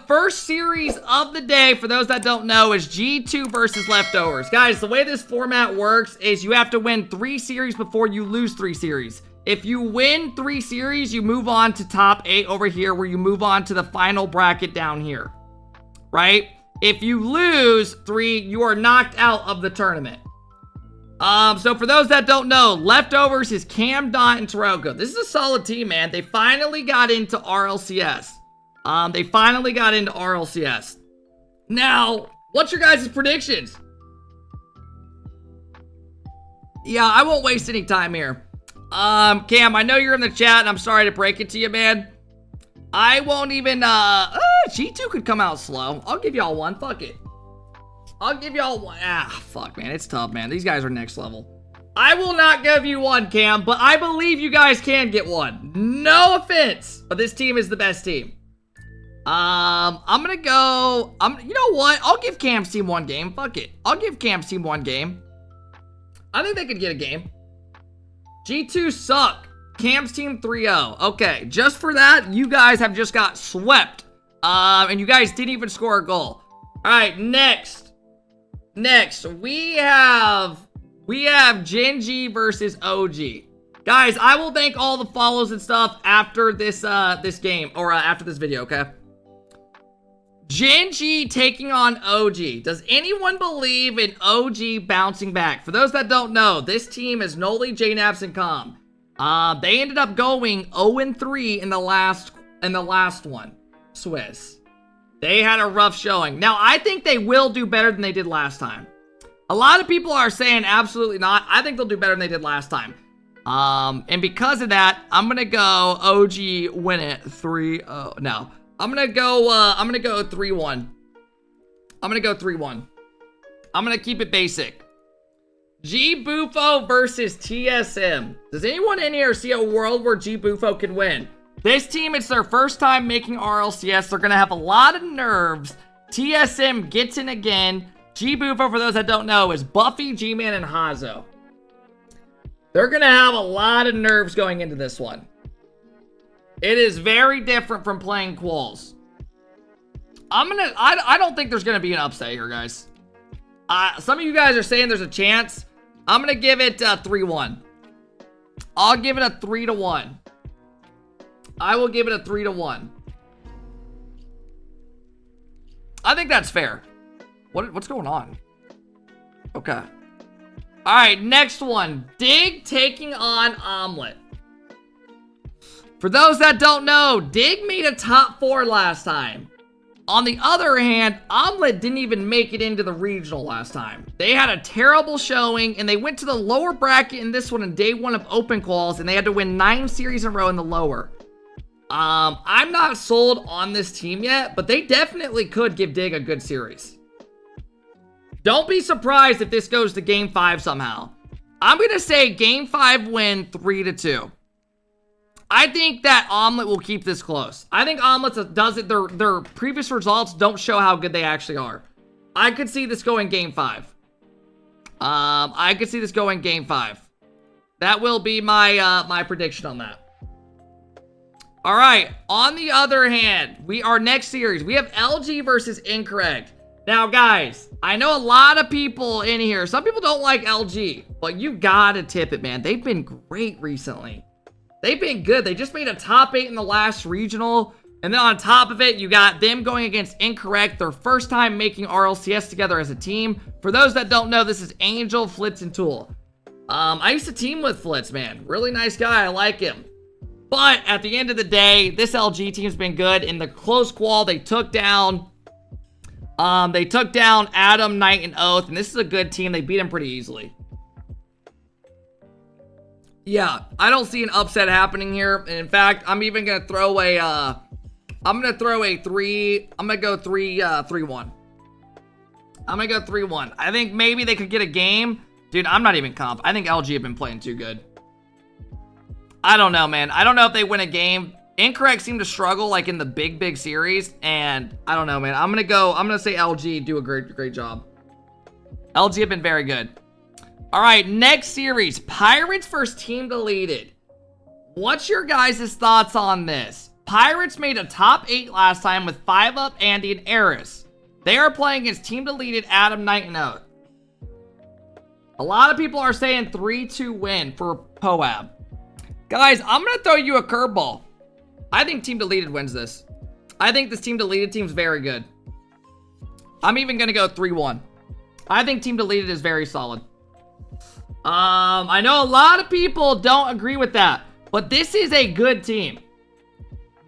first series of the day, for those that don't know, is G2 versus Leftovers. Guys, the way this format works is you have to win 3 series before you lose 3 series. If you win 3 series, you move on to top 8 over here, where you move on to the final bracket down here, right? If you lose 3, you are knocked out of the tournament. So for those that don't know, Leftovers is Cam, Dot, and Taroko. This is a solid team, man. They finally got into RLCS. Now, what's your guys' predictions? Yeah, I won't waste any time here. Cam, I know you're in the chat, and I'm sorry to break it to you, man. I won't even, G2 could come out slow. I'll give y'all one. Fuck it. I'll give y'all one. Fuck, man. It's tough, man. These guys are next level. I will not give you one, Cam, but I believe you guys can get one. No offense, but this team is the best team. I'm gonna go, you know what? I'll give Cam's team one game. Fuck it. I'll give Cam's team one game. I think they could get a game. G2 suck. Cam's team 3-0. Okay, just for that, you guys have just got swept. And you guys didn't even score a goal. All right, next, we have Gen G versus OG. Guys, I will thank all the follows and stuff after this game, or after this video, okay? Gen G taking on OG. Does anyone believe in OG bouncing back? For those that don't know, this team is Noli, JNaps, and Com. They ended up going 0-3 in the last one. Swiss. They had a rough showing. Now, I think they will do better than they did last time. A lot of people are saying absolutely not. I think they'll do better than they did last time. And because of that, I'm gonna go OG win it 3-0. No. I'm gonna go 3-1. I'm gonna keep it basic. G Bufo versus TSM. Does anyone in here see a world where G Bufo can win? This team, it's their first time making RLCS. They're gonna have a lot of nerves. TSM gets in again. G Bufo, for those that don't know, is Buffy, G-Man, and Hazo. They're gonna have a lot of nerves going into this one. It is very different from playing Quals. I don't think there's gonna be an upset here, guys. Some of you guys are saying there's a chance. I'm gonna give it 3-1. I'll give it a 3-1. I will give it a 3-1. I think that's fair. What's going on? Okay. All right, next one. Dig taking on Omelet. For those that don't know, Dig made a top 4 last time. On the other hand, Omelet didn't even make it into the regional last time. They had a terrible showing, and they went to the lower bracket in this one in day 1 of open quals, and they had to win 9 series in a row in the lower. I'm not sold on this team yet, but they definitely could give Dig a good series. Don't be surprised if this goes to game 5 somehow. I'm going to say game 5 win 3-2. I think that Omelet will keep this close. I think Omelet does it. Their previous results don't show how good they actually are. I could see this going game 5. I could see this going game 5. That will be my my prediction on that. All right. On the other hand, our next series, we have LG versus Incorrect. Now, guys, I know a lot of people in here. Some people don't like LG, but you gotta tip it, man. They've been great recently. They've been good. They just made a top 8 in the last regional. And then on top of it, you got them going against Incorrect. Their first time making RLCS together as a team. For those that don't know, this is Angel, Flitz, and Tool. I used to team with Flitz, man. Really nice guy. I like him. But at the end of the day, this LG team's been good. In the close qual, they took down Adam, Knight, and Oath. And this is a good team. They beat him pretty easily. Yeah, I don't see an upset happening here. And in fact, I'm even going to throw a, I'm going to go 3-1. I'm going to go 3-1. I think maybe they could get a game. Dude, I'm not even comp. I think LG have been playing too good. I don't know, man. I don't know if they win a game. Incorrect seem to struggle like in the big series. And I don't know, man. I'm going to say LG do a great job. LG have been very good. All right, next series, Pirates versus Team Deleted. What's your guys' thoughts on this? Pirates made a top 8 last time with 5-Up, Andy, and Eris. They are playing against Team Deleted, Adam, Knight, and Oath. A lot of people are saying 3-2 win for Poab. Guys, I'm going to throw you a curveball. I think Team Deleted wins this. I think this Team Deleted team's very good. I'm even going to go 3-1. I think Team Deleted is very solid. I know a lot of people don't agree with that, but this is a good team.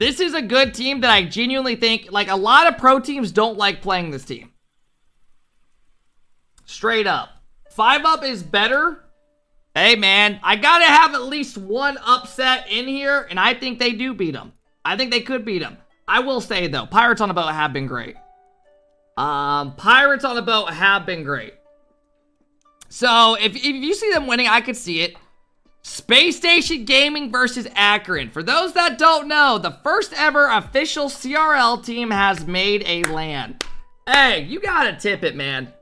This is a good team that I genuinely think, like, a lot of pro teams don't like playing this team. Straight up. 5-Up is better. Hey, man, I gotta have at least one upset in here, and I think they do beat them. I think they could beat them. I will say, though, Pirates on a Boat have been great. Pirates on a Boat have been great. So, if you see them winning, I could see it. Space Station Gaming versus Akron. For those that don't know, the first ever official CRL team has made a LAN. Hey, you gotta tip it, man.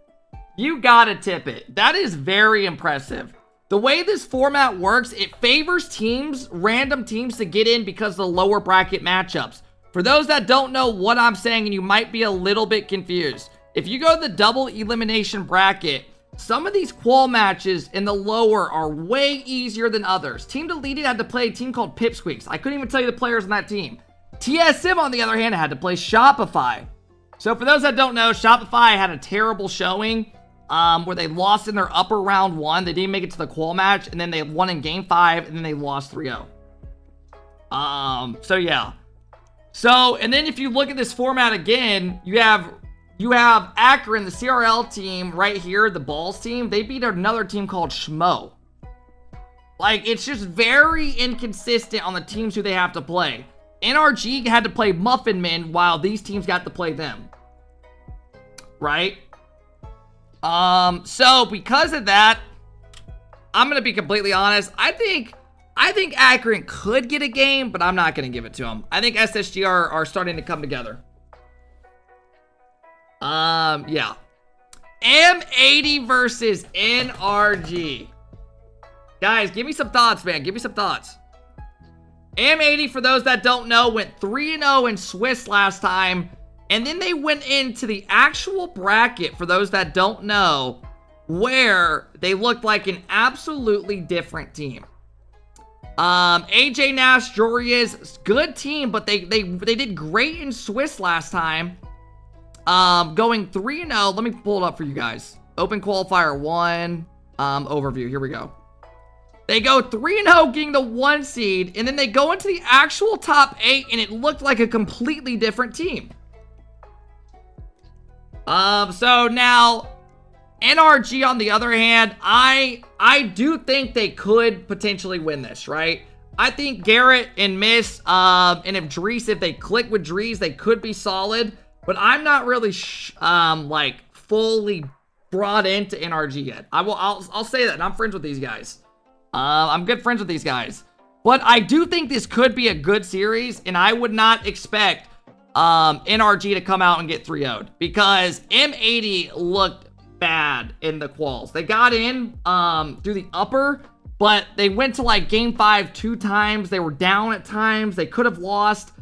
You gotta tip it. That is very impressive. The way this format works, it favors teams, random teams, to get in because of the lower bracket matchups. For those that don't know what I'm saying and you might be a little bit confused, if you go to the double elimination bracket, some of these qual matches in the lower are way easier than others. Team Deleted had to play a team called Pipsqueaks. I couldn't even tell you the players on that team. TSM, on the other hand, had to play Shopify. So for those that don't know, Shopify had a terrible showing where they lost in their upper round 1. They didn't make it to the qual match, and then they won in game 5, and then they lost 3-0. So yeah. So, and then if you look at this format again, you have Akron, the CRL team right here, the Balls team. They beat another team called Schmo. Like, it's just very inconsistent on the teams who they have to play. NRG had to play Muffin Men while these teams got to play them. Right? So because of that, I'm going to be completely honest. I think Akron could get a game, but I'm not going to give it to them. I think SSG are starting to come together. Yeah. M80 versus NRG. Guys, give me some thoughts, man. Give me some thoughts. M80, for those that don't know, went 3-0 in Swiss last time. And then they went into the actual bracket, for those that don't know, where they looked like an absolutely different team. AJ Nash, Joria's good team, but they did great in Swiss last time. Going 3-0. Let me pull it up for you guys. Open qualifier 1. Overview. Here we go. They go 3-0, getting the 1 seed, and then they go into the actual top 8, and it looked like a completely different team. So now, NRG, on the other hand, I do think they could potentially win this, right? I think Garrett and Miss, and if they click with Drees, they could be solid. But I'm not really, like, fully brought into NRG yet. I'll say that, and I'm friends with these guys. I'm good friends with these guys. But I do think this could be a good series, and I would not expect NRG to come out and get 3-0'd, because M80 looked bad in the quals. They got in through the upper, but they went to like game 5 2 times. They were down at times. They could have lost.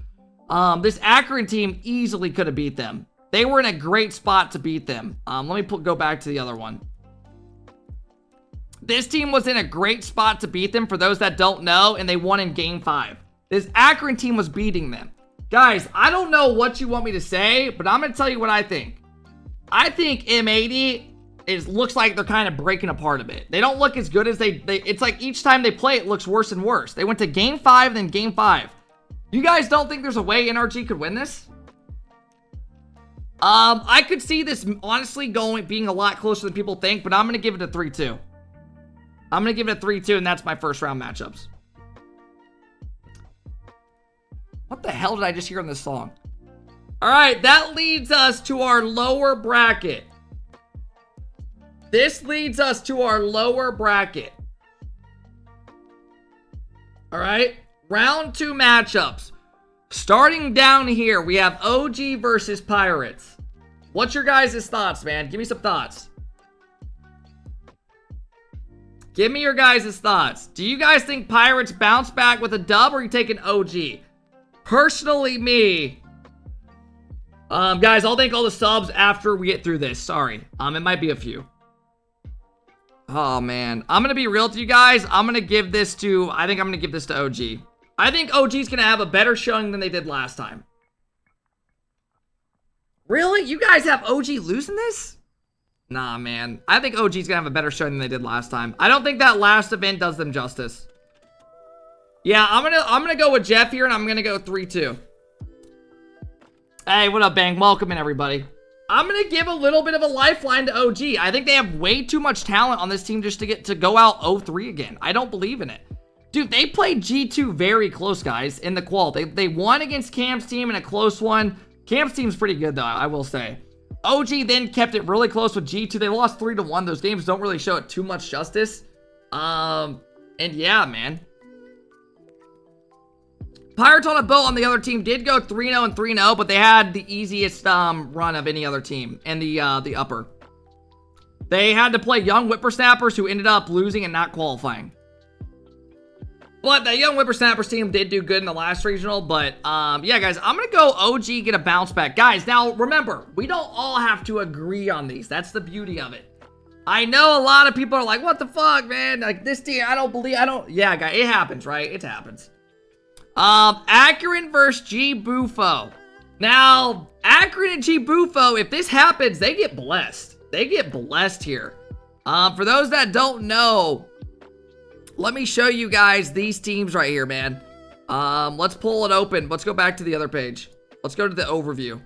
This Akron team easily could have beat them. They were in a great spot to beat them. Let me go back to the other one. This team was in a great spot to beat them, for those that don't know, and they won in game 5. This Akron team was beating them. Guys, I don't know what you want me to say, but I'm going to tell you what I think. I think M80 looks like they're kind of breaking apart a bit. They don't look as good as it's like each time they play, it looks worse and worse. They went to game 5, then game 5. You guys don't think there's a way NRG could win this? I could see this honestly being a lot closer than people think, but I'm going to give it a 3-2. I'm going to give it a 3-2, and that's my first round matchups. What the hell did I just hear in this song? All right, that leads us to our lower bracket. This leads us to our lower bracket. All right, round 2 matchups. Starting down here, we have OG versus Pirates. What's your guys' thoughts, man? Give me some thoughts. Give me your guys' thoughts. Do you guys think Pirates bounce back with a dub, or are you taking OG? Personally, me. Guys, I'll thank all the subs after we get through this. Sorry. It might be a few. Oh, man. I'm going to be real with you guys. I think I'm going to give this to OG. I think OG's going to have a better showing than they did last time. Really? You guys have OG losing this? Nah, man. I think OG's going to have a better showing than they did last time. I don't think that last event does them justice. Yeah, I'm gonna go with Jeff here, and I'm going to go 3-2. Hey, what up, Bang? Welcome in, everybody. I'm going to give a little bit of a lifeline to OG. I think they have way too much talent on this team just to go out 0-3 again. I don't believe in it. Dude, they played G2 very close, guys, in the qual. They won against Cam's team in a close one. Cam's team's pretty good, though, I will say. OG then kept it really close with G2. They lost 3-1. Those games don't really show it too much justice. And yeah, man. Pirates on a Boat on the other team did go 3-0 and 3-0, but they had the easiest run of any other team in the upper. They had to play young whippersnappers who ended up losing and not qualifying. But the young whippersnappers team did do good in the last regional. But yeah, guys, I'm gonna go OG get a bounce back. Guys, now remember, we don't all have to agree on these. That's the beauty of it. I know a lot of people are like, what the fuck, man? Like this team, yeah, guys, it happens, right? It happens. Akron versus G Bufo. Now, Akron and G Bufo, if this happens, they get blessed. They get blessed here. For those that don't know, let me show you guys these teams right here, man. Let's pull it open. Let's go back to the other page. Let's go to the overview.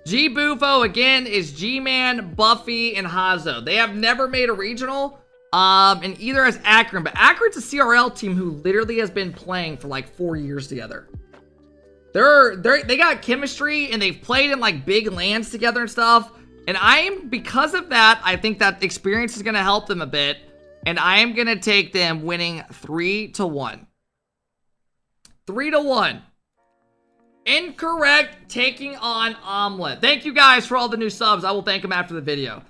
G Bufo, again, is G-Man, Buffy, and Hazo. They have never made a regional. And either has Akron, but Akron's a CRL team who literally has been playing for like 4 years together. They got chemistry and they've played in like big lands together and stuff. And because of that, I think that experience is going to help them a bit. And I am going to take them winning 3-1. 3-1. Incorrect taking on Omelet. Thank you guys for all the new subs. I will thank them after the video.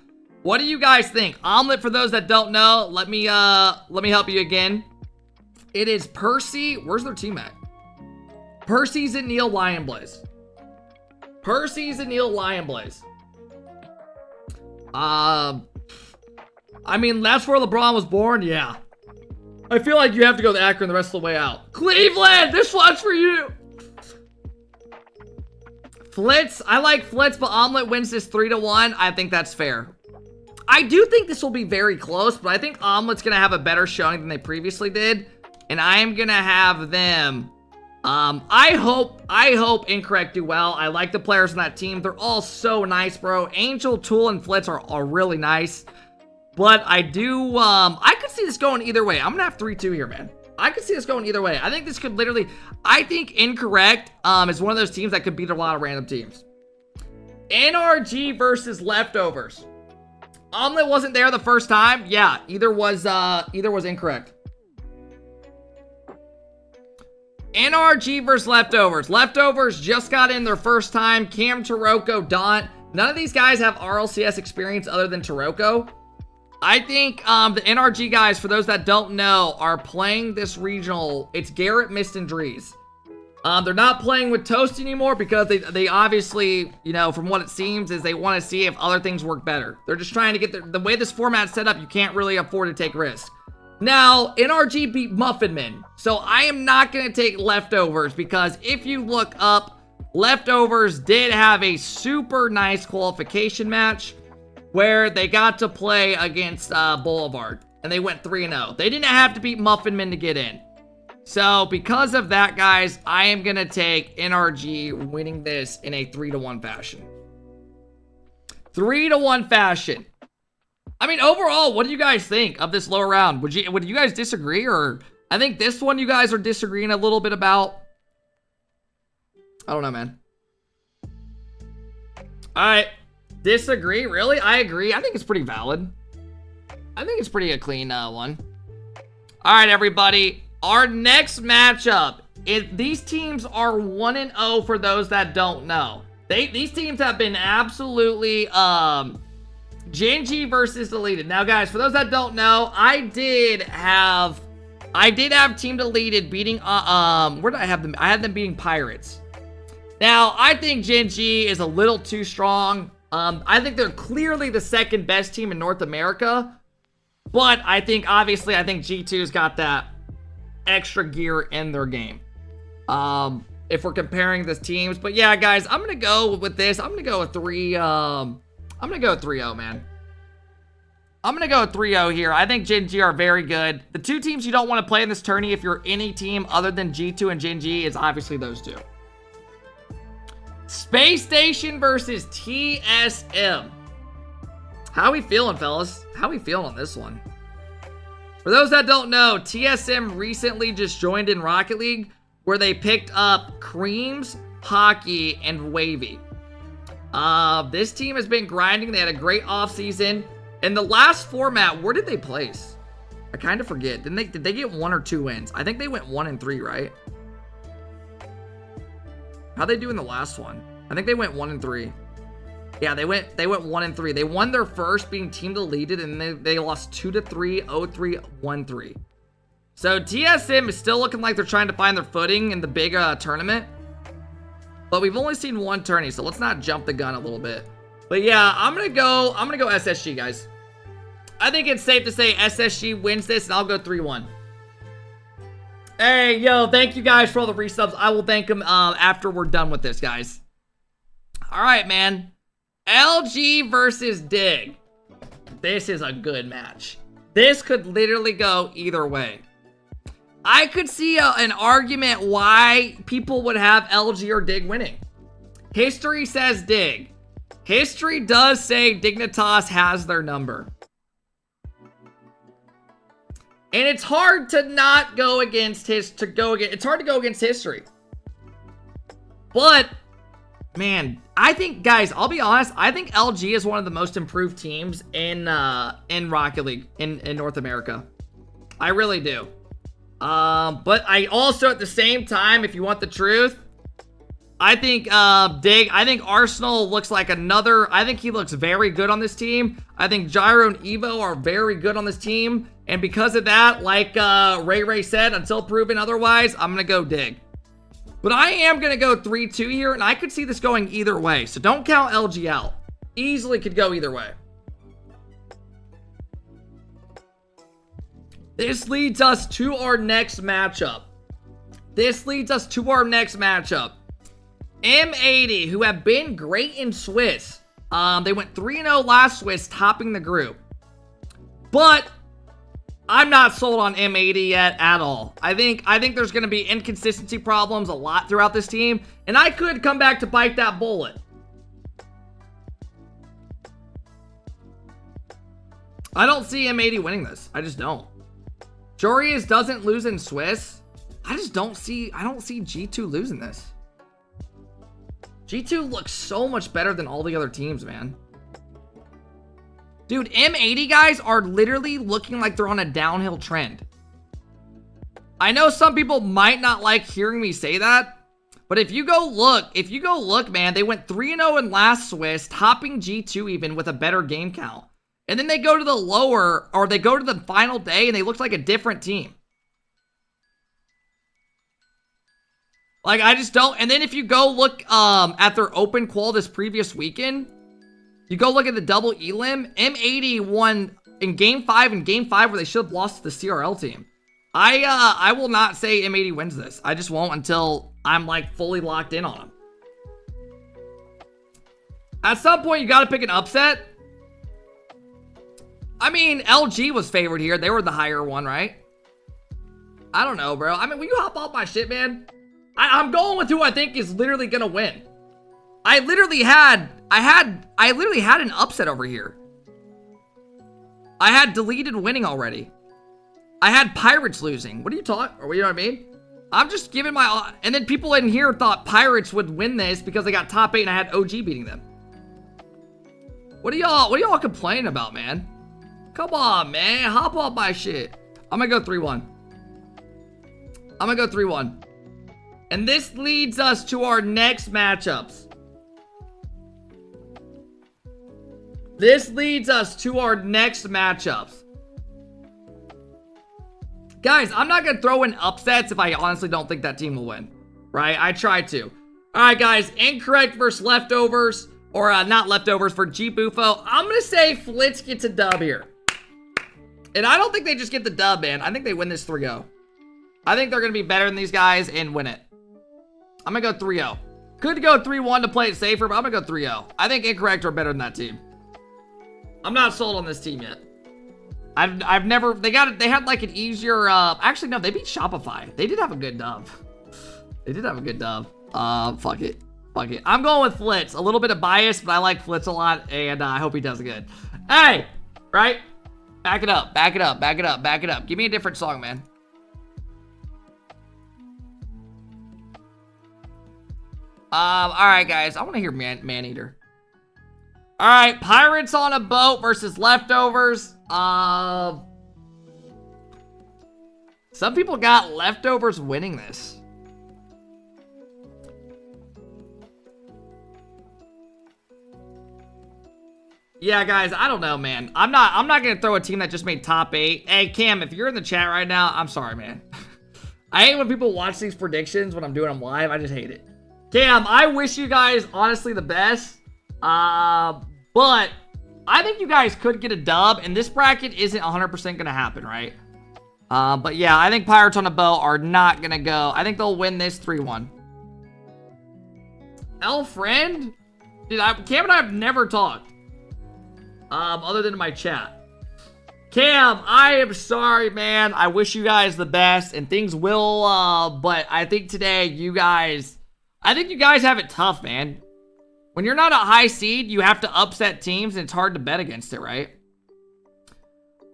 What do you guys think? Omelet, for those that don't know, let me help you again. It is Percy. Where's their team at? Percy's and Neil Lionblaze. Percy's and Neil Lionblaze. I mean, that's where LeBron was born. Yeah. I feel like you have to go to Akron the rest of the way out. Cleveland, this one's for you. Flitz, I like Flitz, but Omelet wins this 3-1. I think that's fair. I do think this will be very close, but I think Omelet's going to have a better showing than they previously did. And I am going to have them. I hope Incorrect do well. I like the players on that team. They're all so nice, bro. Angel, Tool, and Flitz are really nice. But I do, I could see this going either way. I'm going to have 3-2 here, man. I could see this going either way. I think this could literally, I think Incorrect is one of those teams that could beat a lot of random teams. NRG versus Leftovers. Omelet wasn't there the first time. Yeah, either was Incorrect. NRG versus Leftovers. Leftovers just got in their first time. Cam, Taroko, Daunt. None of these guys have RLCS experience other than Taroko. I think the NRG guys, for those that don't know, are playing this regional. It's Garrett, Mist, and Drees. They're not playing with Toast anymore because they obviously, you know, from what it seems, is they want to see if other things work better. They're just trying to get the way this format's set up, you can't really afford to take risks. Now, NRG beat Muffinman, so I am not going to take Leftovers because if you look up, Leftovers did have a super nice qualification match where they got to play against Boulevard, and they went 3-0. They didn't have to beat Muffinman to get in. So, because of that, guys, I am going to take NRG winning this in a 3-1 fashion. 3-1 fashion. I mean, overall, what do you guys think of this lower round? Would you guys disagree? Or I think this one you guys are disagreeing a little bit about. I don't know, man. Alright. Disagree? Really? I agree. I think it's pretty valid. I think it's pretty a clean one. Alright, everybody. Our next matchup. These teams are 1-0 for those that don't know. These teams have been absolutely Genji versus deleted. Now, guys, for those that don't know, I did have I did have team deleted beating, where did I have them? I had them beating Pirates. Now, I think Gen G is a little too strong. I think they're clearly the second best team in North America. But I think, obviously, I think G2's got that extra gear in their game. If we're comparing the teams. But yeah, guys, I'm going to go with this. I'm going to go with 3-0, man. I'm going to go with 3-0 here. I think Gen G are very good. The two teams you don't want to play in this tourney, if you're any team other than G2 and Gen G, is obviously those two. Space Station versus TSM. How we feeling, fellas? How we feeling on this one? For those that don't know, TSM recently just joined in Rocket League, where they picked up Creams, Hockey, and Wavy. This team has been grinding. They had a great offseason. In the last format, where did they place? I kind of forget. Did they get 1 or 2 wins? I think they went 1-3, right? How'd they do in the last one? I think they went 1-3. Yeah, they went 1-3. They won their first, being team deleted, and they lost 2-3, 0-3, 1-3. So TSM is still looking like they're trying to find their footing in the big tournament. But we've only seen one tourney, so let's not jump the gun a little bit. But yeah, I'm gonna go SSG, guys. I think it's safe to say SSG wins this, and I'll go 3-1. Hey, yo, thank you guys for all the resubs. I will thank them after we're done with this, guys. All right, man. LG versus Dig. This is a good match. This could literally go either way. I could see an argument why people would have LG or Dig winning. History says Dig. History does say Dignitas has their number. And it's hard to not go against it's hard to go against history. But man, I think, guys, I'll be honest, I think LG is one of the most improved teams in Rocket League in North America. I really do. But I also, at the same time, if you want the truth, I think Dig, I think Arsenal looks like another, I think he looks very good on this team. I think Gyro and Evo are very good on this team. And because of that, like Ray said, until proven otherwise, I'm going to go Dig. But I am going to go 3-2 here, and I could see this going either way. So don't count LG out. Easily could go either way. This leads us to our next matchup. M80, who have been great in Swiss. They went 3-0 last Swiss, topping the group. But I'm not sold on M80 yet at all. I think there's going to be inconsistency problems a lot throughout this team, and I could come back to bite that bullet. I don't see M80 winning this. I just don't. Jorius doesn't lose in Swiss. I don't see G2 losing this. G2 looks so much better than all the other teams, man. Dude, M80 guys are literally looking like they're on a downhill trend. I know some people might not like hearing me say that, but if you go look, man, they went 3-0 in last Swiss, topping G2 even with a better game count. And then they go to the final day and they look like a different team. Like, I just don't. And then if you go look at their open qual this previous weekend, you go look at the double elim, M80 won in game 5 where they should have lost to the CRL team. I will not say M80 wins this. I just won't until I'm like fully locked in on them. At some point, you got to pick an upset. I mean, LG was favored here. They were the higher one, right? I don't know, bro. I mean, will you hop off my shit, man? I'm going with who I think is literally going to win. I literally had an upset over here. I had deleted winning already. I had Pirates losing. What are you talking? Or you know what I mean? I'm just giving my, and then people in here thought Pirates would win this because they got top 8 and I had OG beating them. What are y'all complaining about, man? Come on, man. Hop off my shit. I'm gonna go 3-1. And this leads us to our next matchups. Guys, I'm not gonna throw in upsets if I honestly don't think that team will win. Right? I tried to. Alright, guys. Incorrect versus leftovers. Or not leftovers for G Bufo. I'm gonna say Flitz gets a dub here. And I don't think they just get the dub, man. I think they win this 3-0. I think they're gonna be better than these guys and win it. I'm gonna go 3-0. Could go 3-1 to play it safer, but I'm gonna go 3-0. I think Incorrect are better than that team. I'm not sold on this team yet. I've never, they had like an easier, actually no, they beat Shopify. They did have a good dub. They did have a good dub. Fuck it. Fuck it. I'm going with Flitz. A little bit of bias, but I like Flitz a lot, and I hope he does good. Hey! Right? Back it up, back it up, back it up, back it up. Give me a different song, man. Alright, guys. I want to hear Maneater. Alright, Pirates on a boat versus Leftovers. Some people got Leftovers winning this. Yeah, guys, I don't know, man. I'm not gonna throw a team that just made top 8. Hey, Cam, if you're in the chat right now, I'm sorry, man. I hate when people watch these predictions when I'm doing them live. I just hate it. Cam, I wish you guys honestly the best. But I think you guys could get a dub, and this bracket isn't 100% gonna happen, right? But yeah, I think Pirates on a Boat are not gonna go. I think they'll win this 3-1. Friend? Dude, Cam and I have never talked. Other than my chat. Cam, I am sorry, man. I wish you guys the best, and things will, but I think today you guys have it tough, man. When you're not a high seed, you have to upset teams, and it's hard to bet against it, right?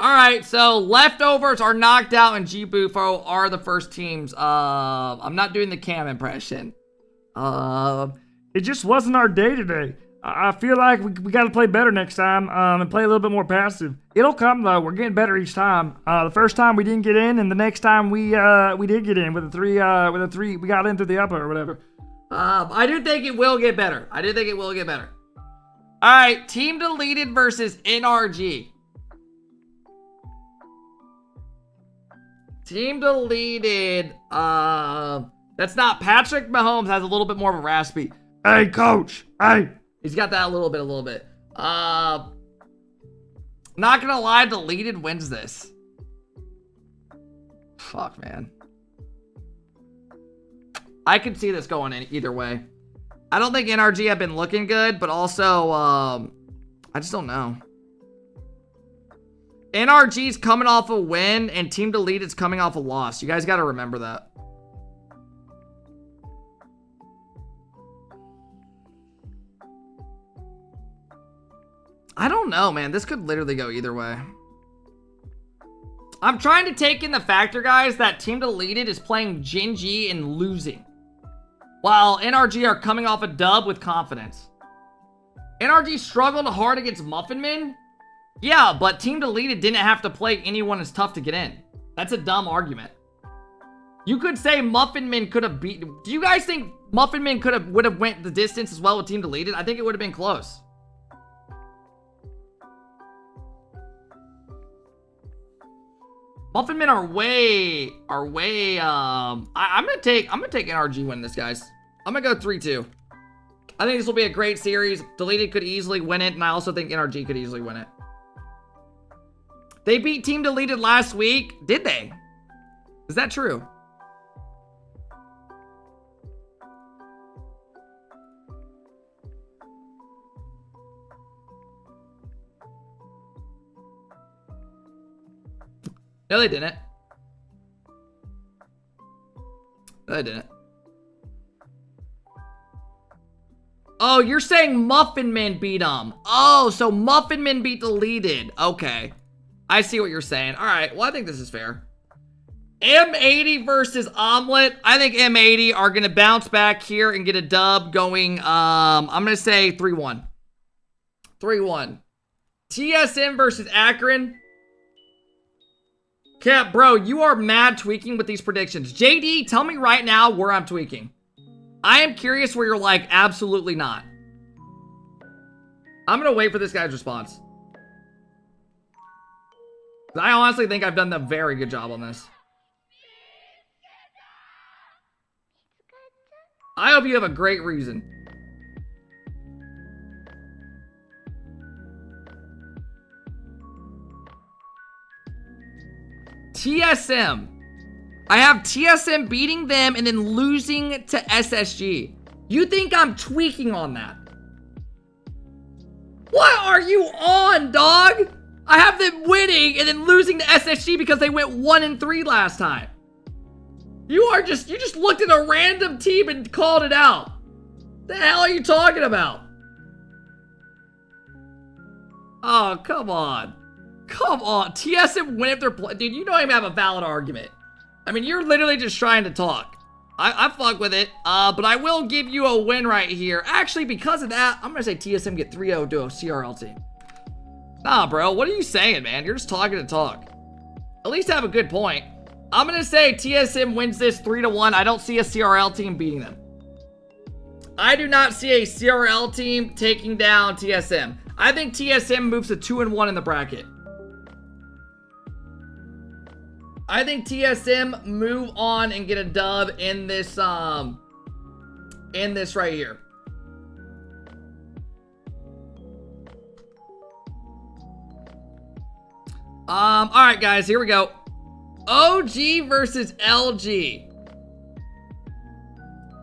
Alright, so Leftovers are knocked out, and G Bufo are the first teams. I'm not doing the Cam impression. It just wasn't our day today. I feel like we got to play better next time and play a little bit more passive. It'll come, though. We're getting better each time. The first time we didn't get in, and the next time we did get in with a three. We got in through the upper or whatever. I do think it will get better. I do think it will get better. All right, Team Deleted versus NRG. Team Deleted. That's not Patrick Mahomes. Has a little bit more of a raspy. Hey, coach. Hey. He's got that a little bit. Not gonna lie, Deleted wins this. Fuck, man. I could see this going in either way. I don't think NRG have been looking good, but also, I just don't know. NRG's coming off a win, and Team Deleted's coming off a loss. You guys gotta remember that. I don't know, man. This could literally go either way. I'm trying to take in the factor, guys, that Team Deleted is playing Gingy and losing, while NRG are coming off a dub with confidence. NRG struggled hard against Muffinman. Yeah, but Team Deleted didn't have to play anyone as tough to get in. That's a dumb argument. You could say Muffinman could have beat... Do you guys think Muffinman would have went the distance as well with Team Deleted? I think it would have been close. Muffinmen are way, I'm gonna take NRG win this, guys. I'm gonna go 3-2. I think this will be a great series. Deleted could easily win it, and I also think NRG could easily win it. They beat Team Deleted last week. Did they? Is that true? No, they didn't. No, they didn't. Oh, you're saying Muffinman beat them. Oh, so Muffinman beat Deleted. Okay. I see what you're saying. All right. Well, I think this is fair. M80 versus Omelet. I think M80 are going to bounce back here and get a dub going. I'm going to say 3-1. 3-1. TSM versus Akron. Cap, bro, you are mad tweaking with these predictions. JD, tell me right now where I'm tweaking. I am curious where you're like, absolutely not. I'm going to wait for this guy's response. I honestly think I've done a very good job on this. I hope you have a great reason. TSM. I have TSM beating them and then losing to SSG. You think I'm tweaking on that? What are you on, dog? I have them winning and then losing to SSG because they went 1-3 last time. You just looked at a random team and called it out. The hell are you talking about? Oh, come on. Come on. TSM win if they're playing. Dude, you don't even have a valid argument. I mean, you're literally just trying to talk. I fuck with it. But I will give you a win right here. Actually, because of that, I'm going to say TSM get 3-0 to a CRL team. Nah, bro. What are you saying, man? You're just talking to talk. At least have a good point. I'm going to say TSM wins this 3-1. I don't see a CRL team beating them. I do not see a CRL team taking down TSM. I think TSM moves to 2-1 in the bracket. I think TSM move on and get a dub in this right here. All right, guys, here we go. OG versus LG.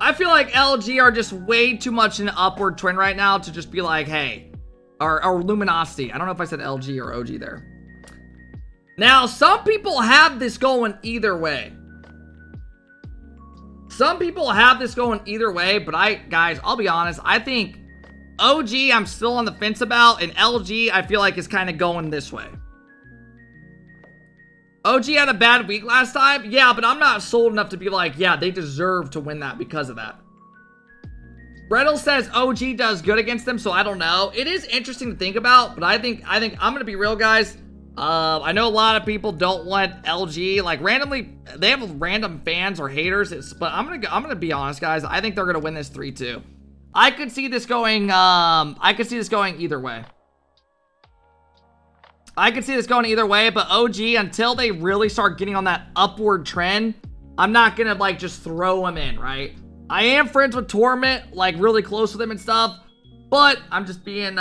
I feel like LG are just way too much in an upward trend right now to just be like, hey, or Luminosity. I don't know if I said LG or OG there. Now, some people have this going either way. Some people have this going either way, but guys, I'll be honest. I think OG I'm still on the fence about, and LG I feel like is kind of going this way. OG had a bad week last time. Yeah, but I'm not sold enough to be like, yeah, they deserve to win that because of that. Brettle says OG does good against them, so I don't know. It is interesting to think about, but I think I'm going to be real, guys. I know a lot of people don't want LG, like randomly, they have random fans or haters, but I'm gonna be honest, guys. I think they're gonna win this 3-2. I could see this going, either way. I could see this going either way, but OG, until they really start getting on that upward trend, I'm not gonna like just throw them in, right? I am friends with Torment, like really close with them and stuff. But I'm just being,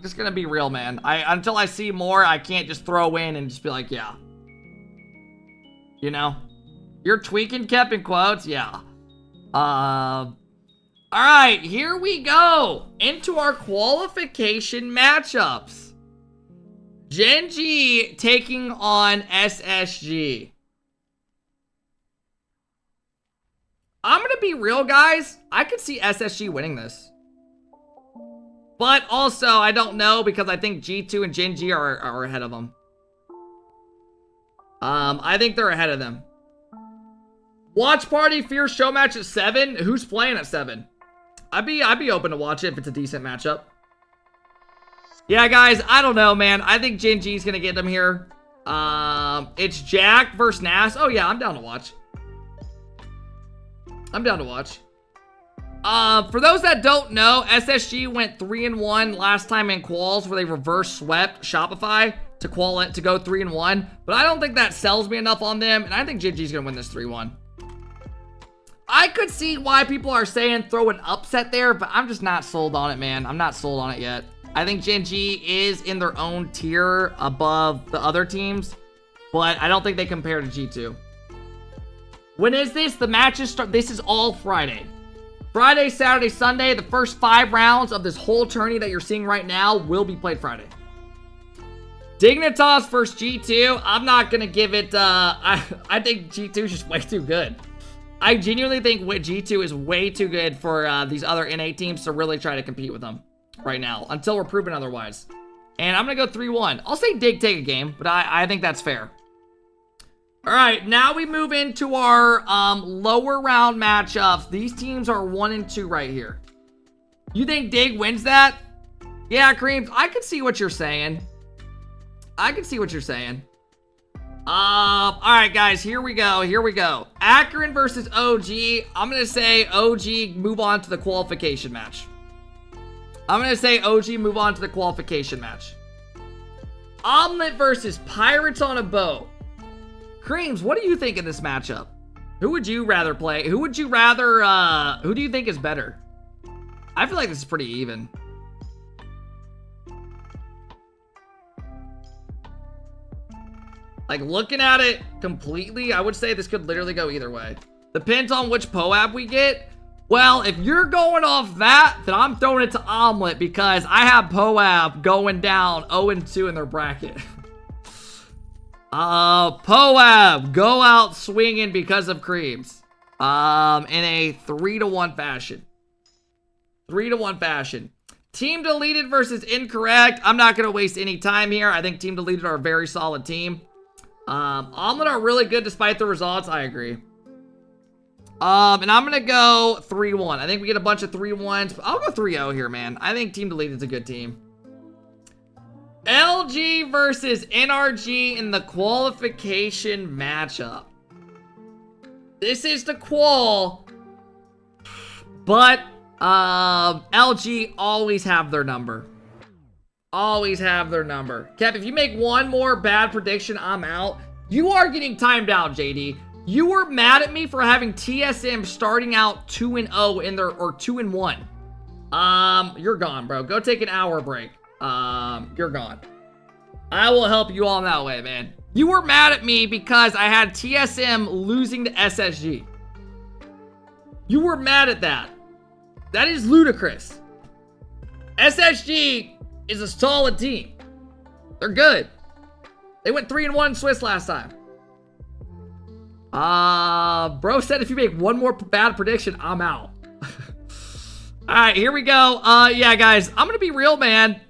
just gonna be real, man. Until I see more, I can't just throw in and just be like, yeah. You know? You're tweaking, Kep, in quotes? Yeah. Alright, here we go. Into our qualification matchups. Gen G taking on SSG. I'm gonna be real, guys. I could see SSG winning this. But also, I don't know because I think G2 and Gen G are ahead of them. I think they're ahead of them. Watch party, Fierce show match at 7. Who's playing at 7? I'd be open to watch it if it's a decent matchup. Yeah, guys, I don't know, man. I think Gen G's gonna get them here. It's Jack versus Nas. Oh yeah, I'm down to watch. I'm down to watch. For those that don't know, SSG went 3-1 last time in quals where they reverse swept Shopify to go 3-1. But I don't think that sells me enough on them, and I think Gen G's gonna win this 3-1. I could see why people are saying throw an upset there, but I'm just not sold on it, man. I'm not sold on it yet. I think Gen G is in their own tier above the other teams, but I don't think they compare to G2. When is this? The matches start. This is all Friday. Friday, Saturday, Sunday, the first 5 rounds of this whole tourney that you're seeing right now will be played Friday. Dignitas versus G2. I'm not going to give it, I think G2 is just way too good. I genuinely think G2 is way too good for these other NA teams to really try to compete with them right now until we're proven otherwise. And I'm going to go 3-1. I'll say Dig take a game, but I think that's fair. All right, now we move into our lower round matchups. These teams are 1 and 2 right here. You think Dig wins that? Yeah, Creams, I can see what you're saying. I can see what you're saying. All right, guys, here we go. Here we go. Akron versus OG. I'm going to say OG move on to the qualification match. I'm going to say OG move on to the qualification match. Omelet versus Pirates on a Boat. Creams, what do you think of this matchup? Who would you rather play? Who would you rather, who do you think is better? I feel like this is pretty even. Like, looking at it completely, I would say this could literally go either way. Depends on which POAB we get. Well, if you're going off that, then I'm throwing it to Omelet because I have POAB going down 0-2 in their bracket. POAB, go out swinging because of creams. In a 3-1 fashion. 3-1 fashion. Team deleted versus incorrect. I'm not going to waste any time here. I think team deleted are a very solid team. Omelet are really good despite the results. I agree. And I'm going to go 3-1. I think we get a bunch of 3-1s. I'll go 3-0 here, man. I think team deleted is a good team. LG versus NRG in the qualification matchup. This is the qual, but LG always have their number. Always have their number. Kev, if you make one more bad prediction, I'm out. You are getting timed out, JD. You were mad at me for having TSM starting out 2-0 in their, or 2-1. You're gone, bro. Go take an hour break. You're gone. I will help you all that way, man. You were mad at me because I had TSM losing to SSG. You were mad at that. That is ludicrous. SSG is a solid team. They're good. They went 3-1 Swiss last time. Bro said if you make one more bad prediction, I'm out. Alright, here we go. Yeah, guys, I'm gonna be real, man.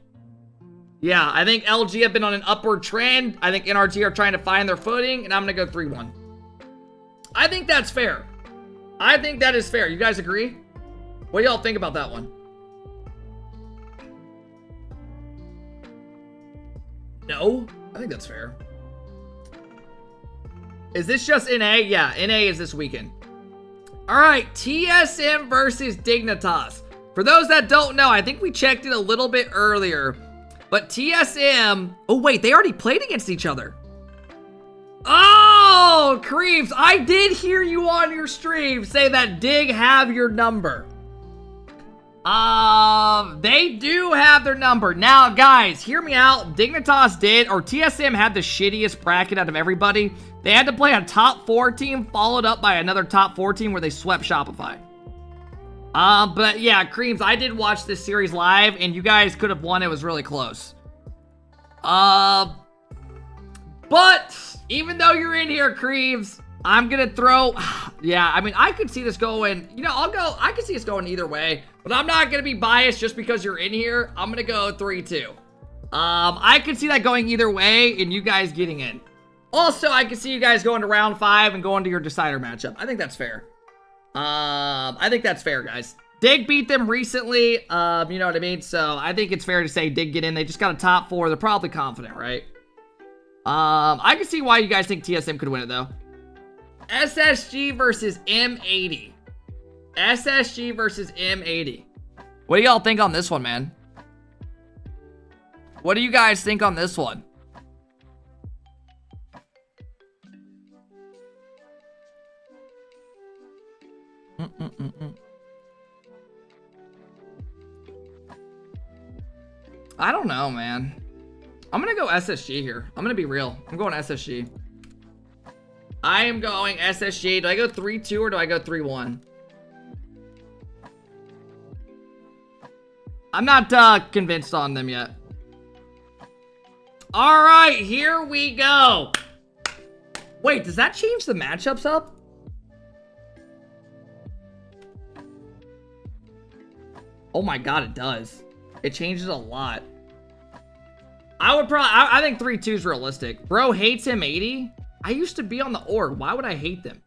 Yeah, I think LG have been on an upward trend. I think NRG are trying to find their footing, and I'm gonna go 3-1. I think that's fair. I think that is fair. You guys agree? What do y'all think about that one? No? I think that's fair. Is this just NA? Yeah, NA is this weekend. Alright, TSM versus Dignitas. For those that don't know, I think we checked it a little bit earlier. But TSM... Oh, wait, they already played against each other. Oh, Creeps, I did hear you on your stream say that Dig have your number. They do have their number. Now, guys, hear me out. Dignitas did, or TSM had the shittiest bracket out of everybody. They had to play a top 4 team followed up by another top 4 team where they swept Shopify. But yeah, Creams, I did watch this series live, and you guys could have won. It was really close. But even though you're in here, Creams, I'm gonna throw... Yeah, I mean, I could see this going... You know, I could see this going either way, but I'm not gonna be biased just because you're in here. I'm gonna go 3-2. I could see that going either way, and you guys getting in. Also, I could see you guys going to round 5 and going to your decider matchup. I think that's fair. I think that's fair, guys. Dig beat them recently, you know what I mean? So, I think it's fair to say Dig get in. They just got a top 4. They're probably confident, right? I can see why you guys think TSM could win it, though. SSG versus M80. SSG versus M80. What do y'all think on this one, man? What do you guys think on this one? I don't know, man. I'm gonna go SSG here. I'm gonna be real. I'm going SSG. I am going SSG. Do I go 3-2 or do I go 3-1? I'm not convinced on them yet. All right, here we go. Wait, does that change the matchups up? Oh my god, it does. It changes a lot. I think 3-2 is realistic. Bro hates M80. I used to be on the org. Why would I hate them?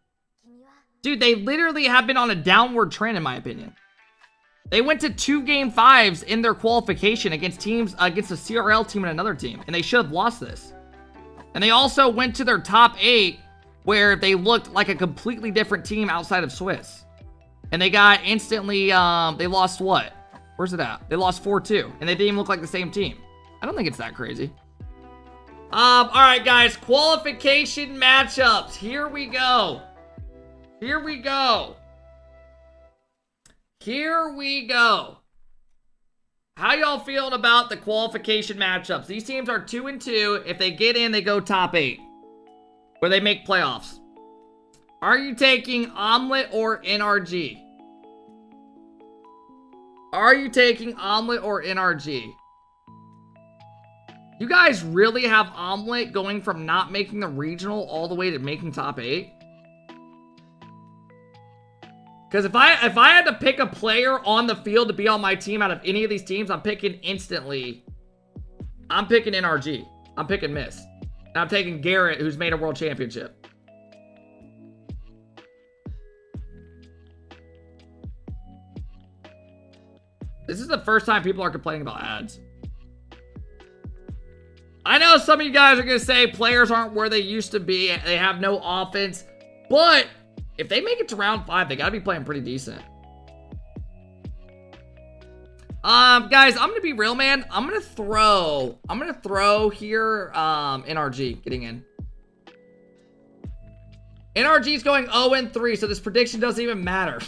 Dude, they literally have been on a downward trend, in my opinion. They went to 2 Game 5s in their qualification against teams, against a CRL team and another team, and they should have lost this. And they also went to their top 8, where they looked like a completely different team outside of Swiss. And they got instantly, they lost what? Where's it at? They lost 4-2, and they didn't even look like the same team. I don't think it's that crazy. All right, guys, qualification matchups. Here we go. Here we go. Here we go. How y'all feeling about the qualification matchups? These teams are 2-2. If they get in, they go top 8. Where they make playoffs. Are you taking Omelet or NRG? Are you taking Omelet or NRG? You guys really have Omelet going from not making the regional all the way to making top 8? Because if I had to pick a player on the field to be on my team out of any of these teams, I'm picking instantly. I'm picking NRG. I'm picking Miss. And I'm taking Garrett, who's made a world championship. This is the first time people are complaining about ads. I know some of you guys are going to say players aren't where they used to be. They have no offense. But if they make it to round 5, they got to be playing pretty decent. Guys, I'm going to be real, man. I'm going to throw here NRG getting in. NRG's going 0-3, so this prediction doesn't even matter.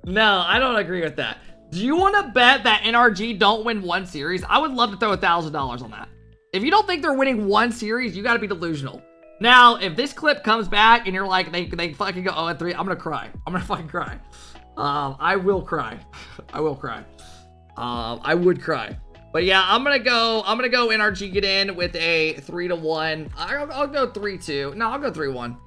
No, I don't agree with that. Do you want to bet that NRG don't win one series? I would love to throw $1,000 on that. If you don't think they're winning one series, you got to be delusional. Now, if this clip comes back and you're like, they fucking go 0-3, I'm going to cry. I'm going to fucking cry. I will cry. I will cry. I would cry. But yeah, I'm going to go NRG get in with a 3-1. I'll go 3-2. No, I'll go 3-1.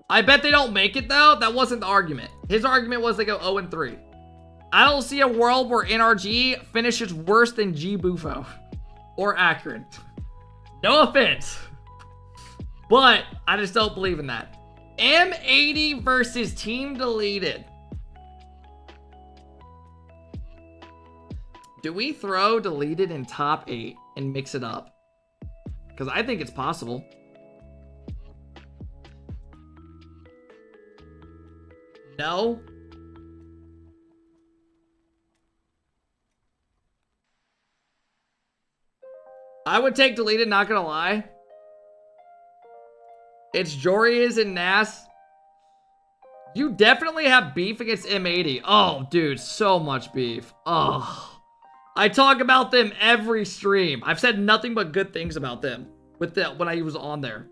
I bet they don't make it, though. That wasn't the argument. His argument was they go 0-3. I don't see a world where NRG finishes worse than G Bufo or Akron. No offense. But I just don't believe in that. M80 versus Team Deleted. Do we throw Deleted in top 8 and mix it up? Because I think it's possible. No. I would take Deleted, not gonna lie. It's Jorias and Nas. You definitely have beef against M80. Oh, dude, so much beef. Oh. I talk about them every stream. I've said nothing but good things about them when I was on there.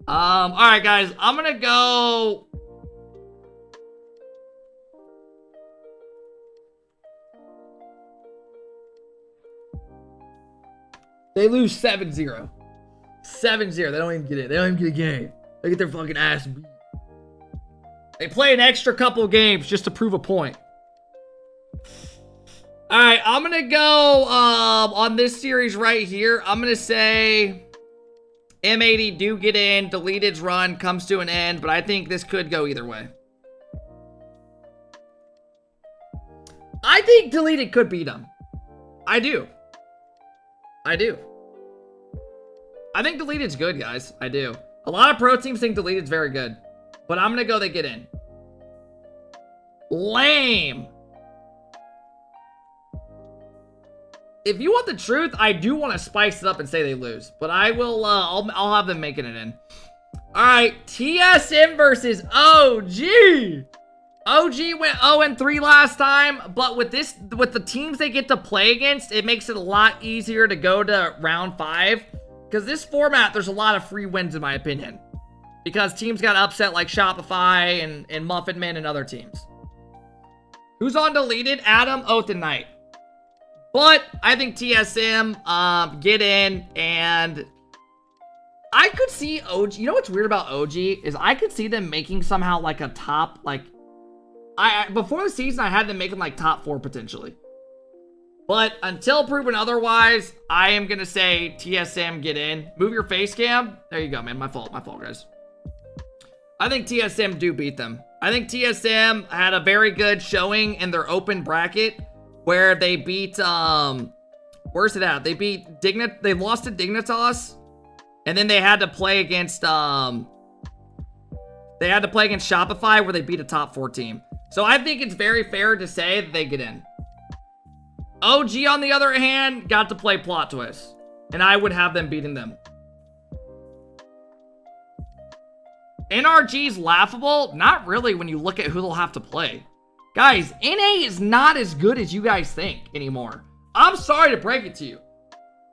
Alright guys, I'm gonna go. They lose 7-0. 7-0. They don't even get it. They don't even get a game. They get their fucking ass beat. They play an extra couple games just to prove a point. Alright, I'm gonna go on this series right here. I'm gonna say M80 do get in. Deleted's run comes to an end, but I think this could go either way. I think Deleted could beat them. I do. I do. I think Deleted's good, guys. I do. A lot of pro teams think Deleted's very good. But I'm going to go they get in. Lame. If you want the truth, I do want to spice it up and say they lose. But I will, I'll have them making it in. Alright, TSM versus OG. OG went 0-3 last time, but with the teams they get to play against, it makes it a lot easier to go to round 5. Because this format, there's a lot of free wins in my opinion. Because teams got upset like Shopify and Muffin Man and other teams. Who's on Deleted? Adam, Oath, and Knight. But I think TSM get in, and I could see OG. You know what's weird about OG is I could see them making somehow like a top, like before the season I had them making like top 4 potentially. But until proven otherwise, I am gonna say TSM get in. Move your face cam. There you go, man. My fault, guys. I think TSM do beat them. I think TSM had a very good showing in their open bracket where they beat where's it at? They beat they lost to Dignitas, and then they had to play against Shopify where they beat a top 4 team. So I think it's very fair to say that they get in. OG on the other hand got to play plot twist, and I would have them beating them. NRG's laughable? Not really when you look at who they'll have to play. Guys, NA is not as good as you guys think anymore. I'm sorry to break it to you.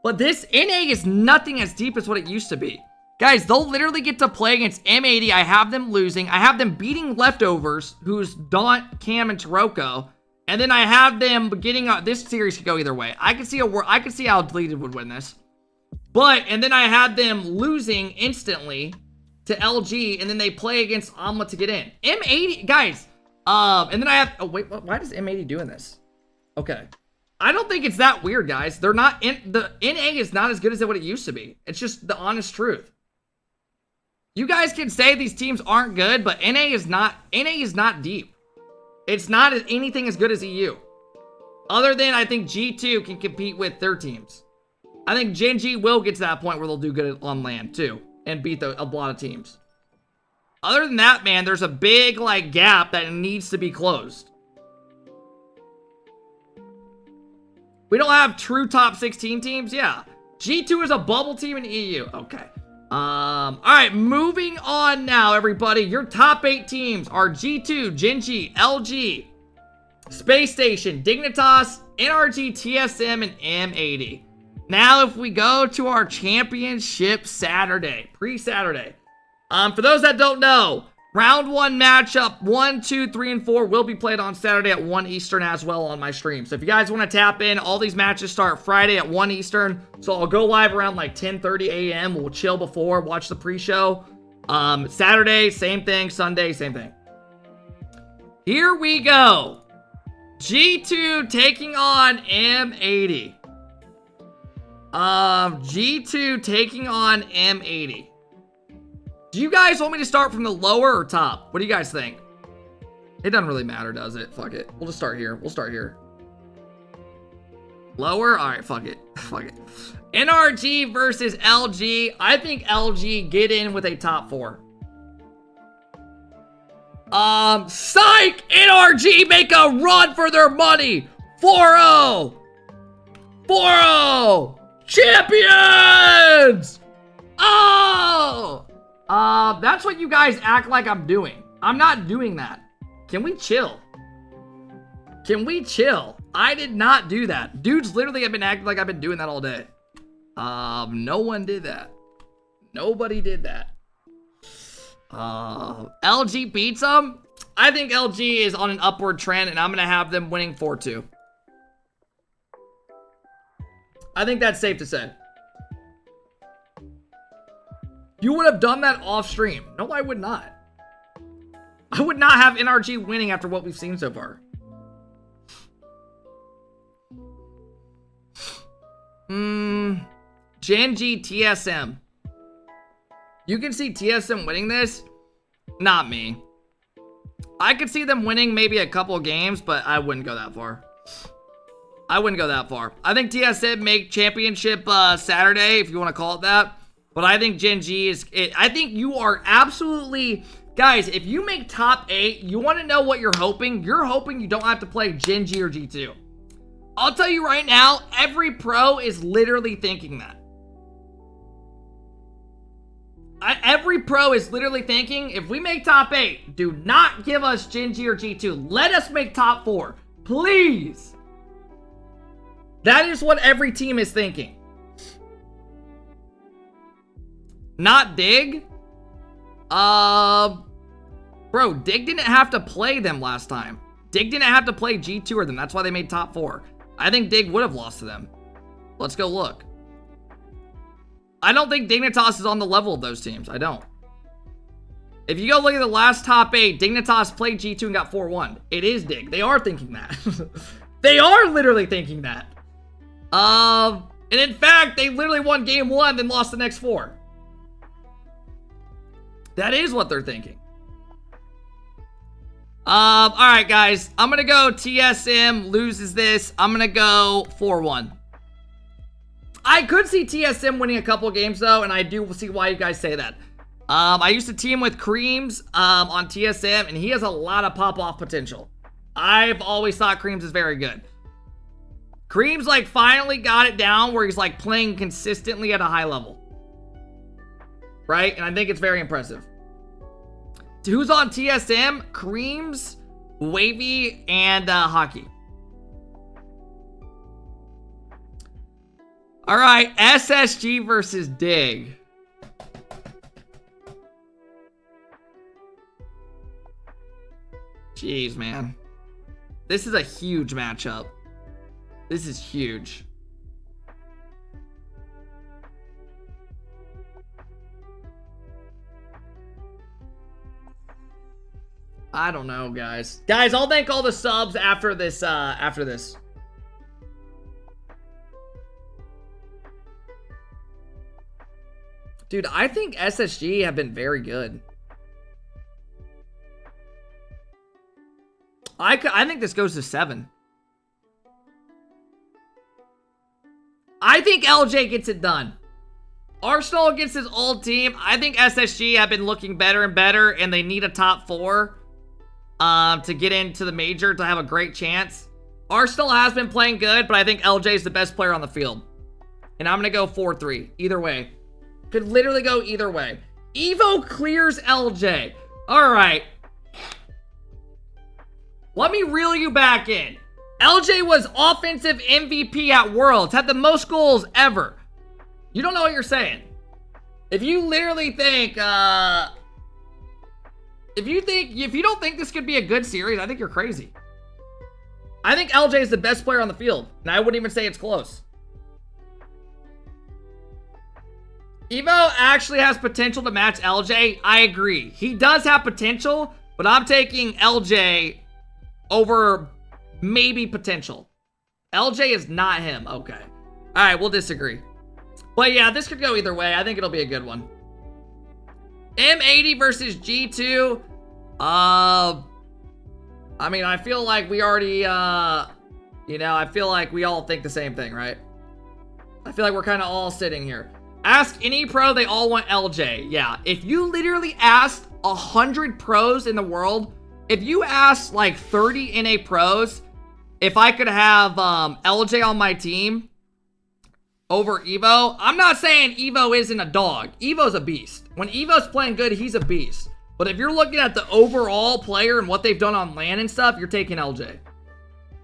But this NA is nothing as deep as what it used to be. Guys, they'll literally get to play against M80. I have them losing. I have them beating Leftovers, who's Daunt, Cam, and Taroko. And then I have them getting... this series could go either way. I could see how Deleted would win this. And then I had them losing instantly to LG, and then they play against Omelet to get in. M80, guys, and then I have... oh, wait, why is M80 doing this? Okay. I don't think it's that weird, guys. They're not... the NA is not as good as what it used to be. It's just the honest truth. You guys can say these teams aren't good, but NA is not deep. It's not anything as good as EU. Other than, I think G2 can compete with their teams. I think Gen G will get to that point where they'll do good on land, too. And beat a lot of teams. Other than that, man, there's a big, like, gap that needs to be closed. We don't have true top 16 teams? Yeah. G2 is a bubble team in EU. Okay. Alright, moving on now, everybody. Your top 8 teams are G2, Gen G, LG, Space Station, Dignitas, NRG, TSM, and M80. Now, if we go to our championship Saturday, pre-Saturday. For those that don't know, round 1 matchup 1, 2, 3, and 4 will be played on Saturday at 1 Eastern as well on my stream. So if you guys want to tap in, all these matches start Friday at 1 Eastern. So I'll go live around like 10:30 a.m. We'll chill before, watch the pre-show. Saturday, same thing. Sunday, same thing. Here we go. G2 taking on M80. G2 taking on M80. Do you guys want me to start from the lower or top? What do you guys think? It doesn't really matter, does it? Fuck it. We'll just start here. We'll start here. Lower? Alright, fuck it. Fuck it. NRG versus LG. I think LG get in with a top 4. Psych! NRG make a run for their money! 4-0! 4-0! Champions! Oh! That's what you guys act like I'm doing. I'm not doing that. Can we chill? Can we chill? I did not do that. Dudes literally have been acting like I've been doing that all day. No one did that. Nobody did that. LG beats them? I think LG is on an upward trend, and I'm going to have them winning 4-2. I think that's safe to say. You would have done that off stream. No, I would not. I would not have NRG winning after what we've seen so far. Gen G TSM. You can see TSM winning this. Not me. I could see them winning maybe a couple games, but I wouldn't go that far. I wouldn't go that far. I think TSM make championship Saturday, if you want to call it that. But I think Gen G is... I think you are absolutely... Guys, if you make top 8, you want to know what you're hoping? You're hoping you don't have to play Gen G or G2. I'll tell you right now, every pro is literally thinking that. Every pro is literally thinking, if we make top 8, do not give us Gen G or G2. Let us make top 4. Please. That is what every team is thinking. Not Dig. Bro, Dig didn't have to play them last time. Dig didn't have to play G2 or them. That's why they made top 4. I think Dig would have lost to them. Let's go look. I don't think Dignitas is on the level of those teams. I don't. If you go look at the last top 8, Dignitas played G2 and got 4-1. It is Dig. They are thinking that. They are literally thinking that. And in fact, they literally won game 1, then lost the next 4. That is what they're thinking. Alright, guys. I'm gonna go TSM loses this. I'm gonna go 4-1. I could see TSM winning a couple games, though, and I do see why you guys say that. I used to team with Creams on TSM, and he has a lot of pop-off potential. I've always thought Creams is very good. Creams, like, finally got it down where he's, like, playing consistently at a high level. Right? And I think it's very impressive. Who's on TSM? Creams, Wavy, and Hockey. All right, SSG versus Dig. Jeez, man. This is a huge matchup. This is huge. I don't know, guys. Guys, I'll thank all the subs after this, Dude, I think SSG have been very good. I think this goes to 7. I think LJ gets it done. Arsenal against his old team. I think SSG have been looking better and better, and they need a top 4 to get into the major to have a great chance. Arsenal has been playing good, but I think LJ is the best player on the field. And I'm going to go 4-3. Either way. Could literally go either way. Evo clears LJ. All right. Let me reel you back in. LJ was offensive MVP at Worlds. Had the most goals ever. You don't know what you're saying. If you literally think, if you don't think this could be a good series, I think you're crazy. I think LJ is the best player on the field, and I wouldn't even say it's close. Evo actually has potential to match LJ. I agree. He does have potential, but I'm taking LJ over maybe potential. LJ is not him. Okay. All right, we'll disagree. But yeah, this could go either way. I think it'll be a good one. M80 versus G2. I mean, I feel like we already, I feel like we all think the same thing, right? I feel like we're kind of all sitting here. Ask any pro, they all want LJ. Yeah, if you literally asked 100 pros in the world, if you asked like 30 NA pros, if I could have LJ on my team over Evo, I'm not saying Evo isn't a dog. Evo's a beast. When Evo's playing good, he's a beast. But if you're looking at the overall player and what they've done on LAN and stuff, you're taking LJ.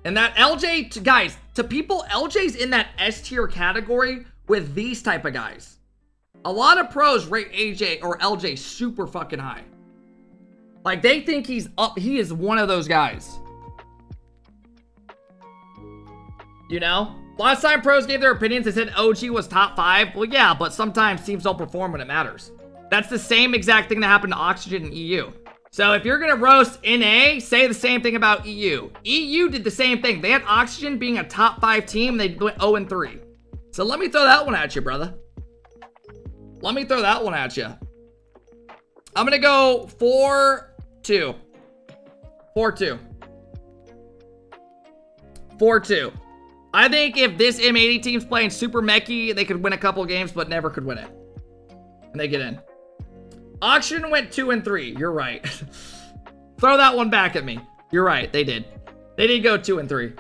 And that LJ, guys, to people, LJ's in that S tier category with these type of guys. A lot of pros rate AJ or LJ super fucking high. Like, they think he's up. He is one of those guys. You know? Last time pros gave their opinions, they said OG was top 5. Well, yeah, but sometimes teams don't perform when it matters. That's the same exact thing that happened to Oxygen and EU. So if you're going to roast NA, say the same thing about EU. EU did the same thing. They had Oxygen being a top 5 team. They went 0-3. So let me throw that one at you, brother. Let me throw that one at you. I'm going to go 4-2. 4-2. 4-2. I think if this M80 team's playing super mechy, they could win a couple games, but never could win it. And they get in. Oxygen went 2-3. You're right. Throw that one back at me. You're right. They did. They did go 2-3.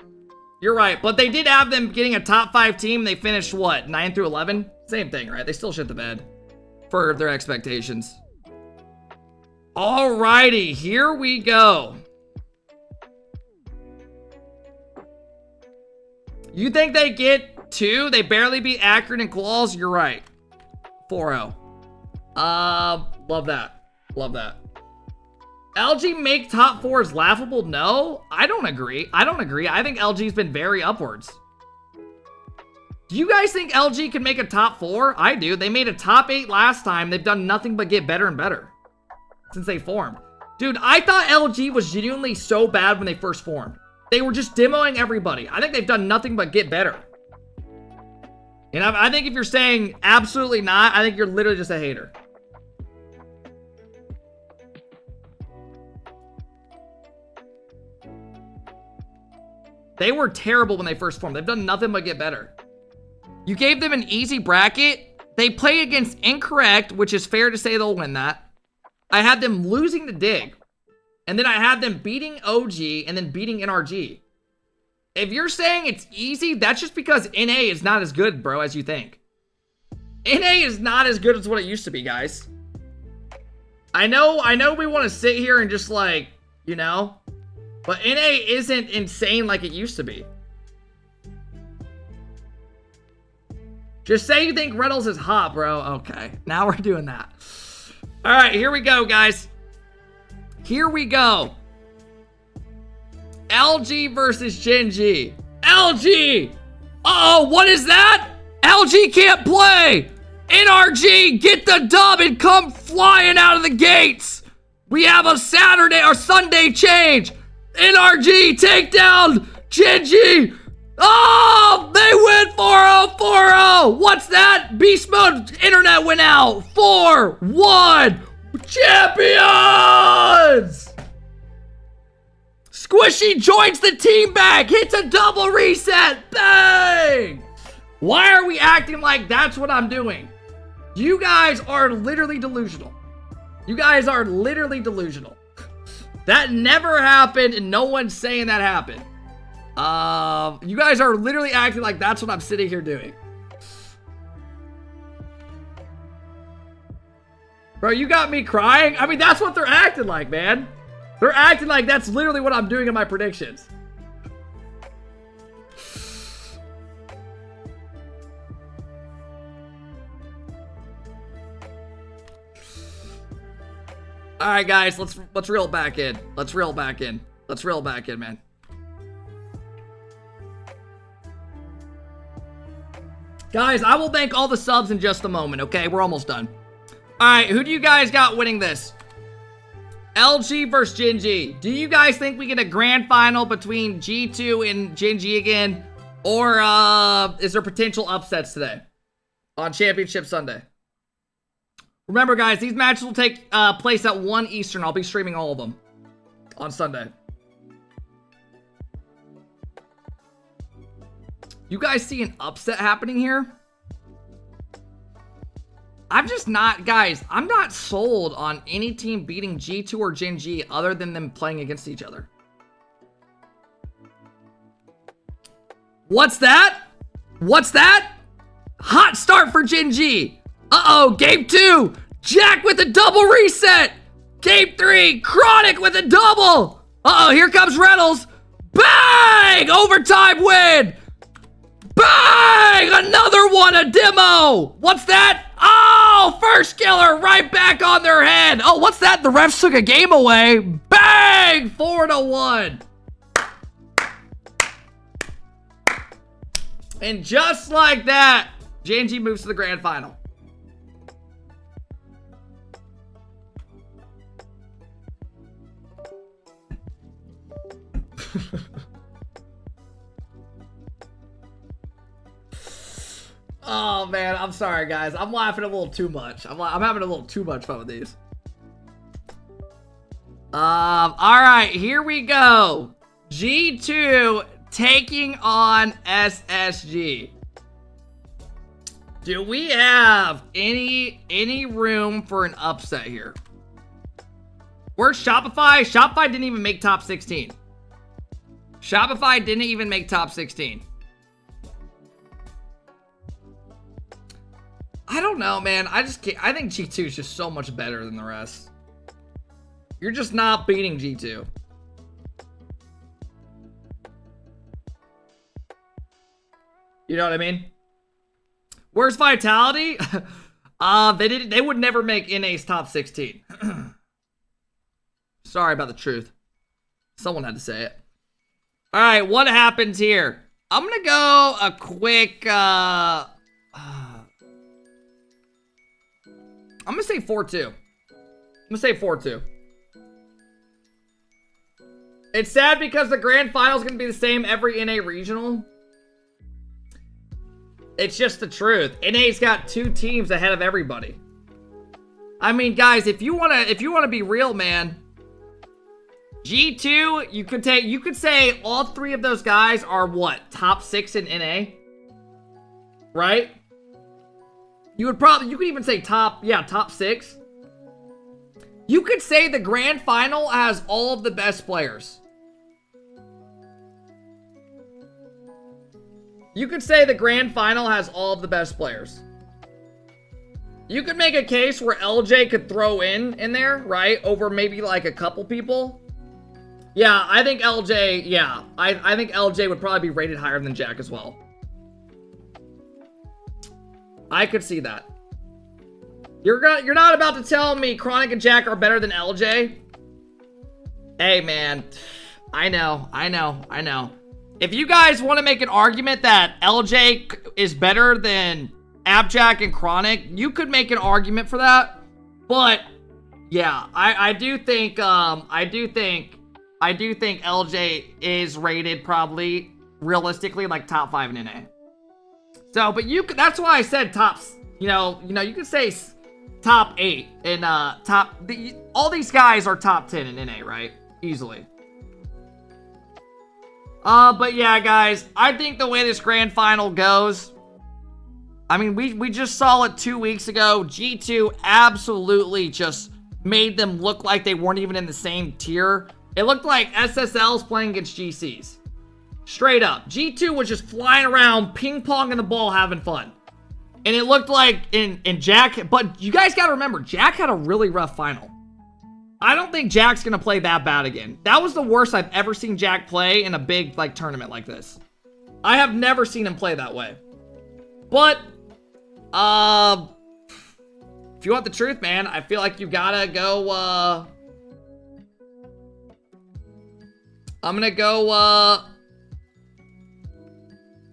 You're right. But they did have them getting a top 5 team. They finished, what, 9-11? Same thing, right? They still shit the bed for their expectations. Alrighty. Here we go. You think they get 2? They barely beat Akron and Qualls? You're right. 4-0. Love that. Love that. LG make top 4 is laughable? No, I don't agree. I don't agree. I think LG's been very upwards. Do you guys think LG can make a top 4? I do. They made a top 8 last time. They've done nothing but get better and better since they formed. Dude, I thought LG was genuinely so bad when they first formed. They were just demoing everybody. I think they've done nothing but get better. And I think if you're saying absolutely not, I think you're literally just a hater. They were terrible when they first formed. They've done nothing but get better. You gave them an easy bracket. They play against Incorrect, which is fair to say they'll win that. I had them losing to Dig. And then I had them beating OG and then beating NRG. If you're saying it's easy, that's just because NA is not as good, bro, as you think. NA is not as good as what it used to be, guys. I know we want to sit here and just like, you know, but NA isn't insane like it used to be. Just say you think Reynolds is hot, bro. Okay, now we're doing that. All right, here we go, guys. Here we go. LG versus Gen G. LG! Uh-oh, what is that? LG can't play! NRG, get the dub and come flying out of the gates! We have a Saturday or Sunday change! NRG, take down Gen G! Oh, they win 4-0, 4-0! What's that? Beast mode internet went out. 4-1! Champions! Squishy joins the team back, hits a double reset, bang! Why are we acting like that's what I'm doing? You guys are literally delusional. You guys are literally delusional. That never happened, and no one's saying that happened. You guys are literally acting like that's what I'm sitting here doing. Bro, you got me crying? I mean, that's what they're acting like, man. They're acting like that's literally what I'm doing in my predictions. All right, guys, let's reel it back in. Let's reel it back in. Let's reel it back in, man. Guys, I will thank all the subs in just a moment, okay? We're almost done. All right, who do you guys got winning this? LG versus Gen G. Do you guys think we get a grand final between G2 and Gen G again? Or is there potential upsets today on Championship Sunday? Remember, guys, these matches will take place at 1 Eastern. I'll be streaming all of them on Sunday. You guys see an upset happening here? I'm just not, guys, I'm not sold on any team beating G2 or Gen G other than them playing against each other. What's that? What's that? Hot start for Gen G. Uh-oh, game 2. Jack with a double reset. Game 3, Chronic with a double. Uh-oh, here comes Reynolds. Bang! Overtime win. Bang! Another one, a demo. What's that? Oh, first killer right back on their head. Oh, what's that? The refs took a game away. Bang! 4-1. And just like that, Gen G moves to the grand final. Oh man, I'm sorry guys. I'm laughing a little too much. I'm having a little too much fun with these. All right, here we go. G2 taking on SSG. Do we have any room for an upset here? Where's Shopify? Shopify didn't even make top 16. Shopify didn't even make top 16. I don't know, man. I think G2 is just so much better than the rest. You're just not beating G2. You know what I mean? Where's Vitality? They would never make NA's top 16. Sorry about the truth. Someone had to say it. All right, what happens here? I'm gonna go a quick. I'm gonna say 4-2. I'm gonna say 4-2. It's sad because the grand final is gonna be the same every NA regional. It's just the truth. NA's got 2 teams ahead of everybody. I mean, guys, if you wanna be real, man. G2, you could say all 3 of those guys are what? Top 6 in NA? Right? You could even say top 6. You could say the grand final has all of the best players. You could say the grand final has all of the best players. You could make a case where LJ could throw in there, right? Over maybe like a couple people. Yeah, I think LJ, yeah. I think LJ would probably be rated higher than Jack as well. I could see that. You're not about to tell me Chronic and Jack are better than LJ? Hey, man. I know. If you guys want to make an argument that LJ is better than Abjack and Chronic, you could make an argument for that. But yeah, I do think LJ is rated probably realistically like top 5 in NA. So, but that's why I said tops. You know, you could say top 8 and all these guys are top 10 in NA, right? Easily. But yeah, guys, I think the way this grand final goes, I mean, we just saw it 2 weeks ago. G2 absolutely just made them look like they weren't even in the same tier. It looked like SSL's playing against GCs. Straight up. G2 was just flying around, ping-ponging the ball, having fun. And it looked like in Jack, but you guys gotta remember, Jack had a really rough final. I don't think Jack's gonna play that bad again. That was the worst I've ever seen Jack play in a big like tournament like this. I have never seen him play that way. But if you want the truth, man, I feel like you gotta go I'm gonna go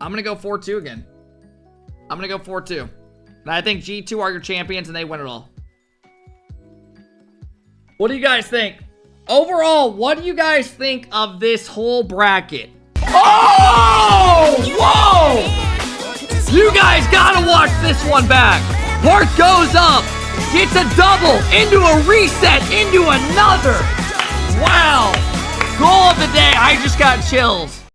4-2 again. I'm gonna go 4-2. And I think G2 are your champions and they win it all. What do you guys think? Overall, what do you guys think of this whole bracket? Oh! Whoa! You guys gotta watch this one back. Park goes up, gets a double, into a reset, into another. Wow. Goal of the day. I just got chills.